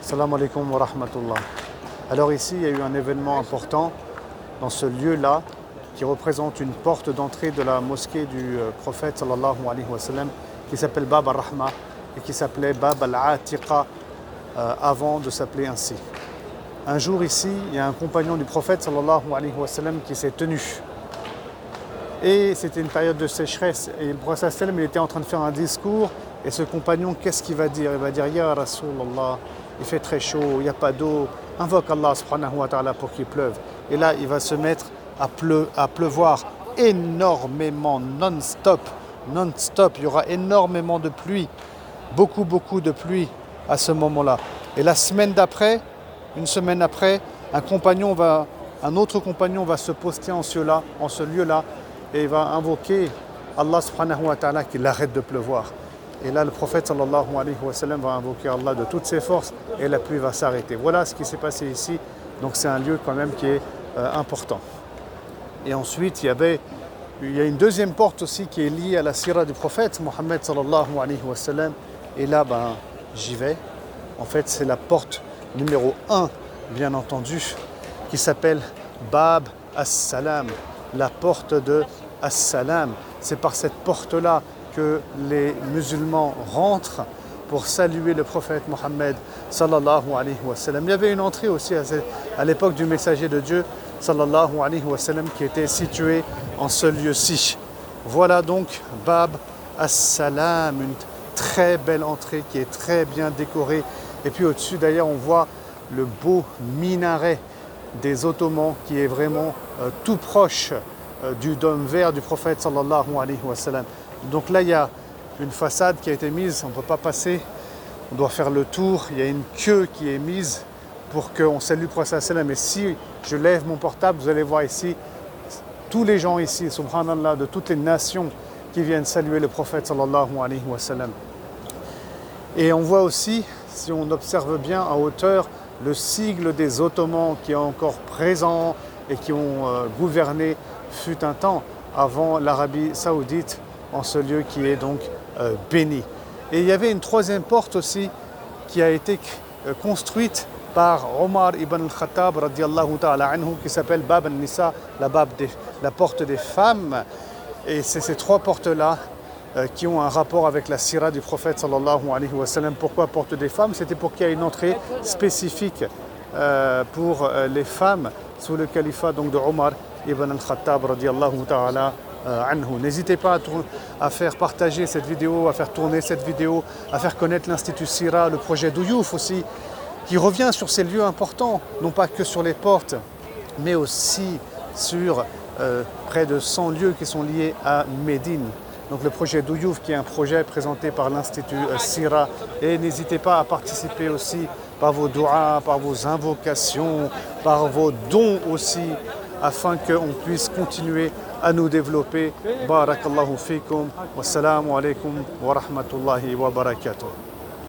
Salam alaikum wa rahmatullah. Alors ici, il y a eu un événement important dans ce lieu-là qui représente une porte d'entrée de la mosquée du prophète sallallahu alayhi wa sallam qui s'appelle Bab al-Rahma et qui s'appelait Bab al-Atiqa avant de s'appeler ainsi. Un jour ici, il y a un compagnon du prophète sallallahu alayhi wa sallam qui s'est tenu. Et c'était une période de sécheresse et le prophète sallam il était en train de faire un discours et ce compagnon, qu'est-ce qu'il va dire? Il va dire Ya Rasulallah, il fait très chaud, il n'y a pas d'eau, invoque Allah subhanahu wa ta'ala pour qu'il pleuve. Et là, il va se mettre à pleuvoir énormément, non-stop, il y aura énormément de pluie, beaucoup de pluie à ce moment-là. Et la semaine d'après, une semaine après, un autre compagnon va se poster en ce lieu-là et il va invoquer Allah subhanahu wa ta'ala qu'il arrête de pleuvoir. Et là, le prophète sallallahu alayhi wa sallam va invoquer Allah de toutes ses forces et la pluie va s'arrêter. Voilà ce qui s'est passé ici. Donc c'est un lieu quand même qui est important. Et ensuite, il y a une deuxième porte aussi qui est liée à la sira du prophète Mohammed sallallahu alayhi wa sallam. Et là, j'y vais. En fait, c'est la porte numéro 1, bien entendu, qui s'appelle Bab as-Salam, la porte de as-Salam. C'est par cette porte-là que les musulmans rentrent pour saluer le prophète Mohammed sallallahu alayhi wa sallam. Il y avait une entrée aussi à l'époque du messager de Dieu sallallahu alayhi wa sallam qui était située en ce lieu-ci. Voilà donc Bab as-Salam, une très belle entrée qui est très bien décorée. Et puis au-dessus d'ailleurs on voit le beau minaret des Ottomans qui est vraiment tout proche du dôme vert du prophète sallallahu alayhi wa sallam. Donc là il y a une façade qui a été mise, on ne peut pas passer, on doit faire le tour, il y a une queue qui est mise pour qu'on salue le prophète sallallahu alayhi wa sallam. Et si je lève mon portable, vous allez voir ici, tous les gens ici, subhanallah, de toutes les nations qui viennent saluer le prophète sallallahu alayhi wa sallam. Et on voit aussi, si on observe bien en hauteur, le sigle des Ottomans qui est encore présent et qui ont gouverné fut un temps avant l'Arabie saoudite en ce lieu qui est donc béni. Et il y avait une troisième porte aussi qui a été construite par Omar ibn al-Khattab radiallahu ta'ala anhu qui s'appelle Bab al-Nisa, la porte des femmes. Et c'est ces trois portes-là qui ont un rapport avec la sira du prophète sallallahu alayhi wa sallam. Pourquoi porte des femmes? C'était pour qu'il y ait une entrée spécifique pour les femmes sous le califat donc de Omar ibn al-Khattab radiallahu ta'ala anhu. N'hésitez pas à faire partager cette vidéo, à faire tourner cette vidéo, à faire connaître l'Institut Sira, le projet Douyouf aussi, qui revient sur ces lieux importants, non pas que sur les portes, mais aussi sur près de 100 lieux qui sont liés à Médine. Donc le projet Douyouf qui est un projet présenté par l'Institut Sira. Et n'hésitez pas à participer aussi par vos douas, par vos invocations, par vos dons aussi, afin qu'on puisse continuer à nous développer. Barakallahu fikum. Wassalamu alaikum wa rahmatullahi wa barakatuh.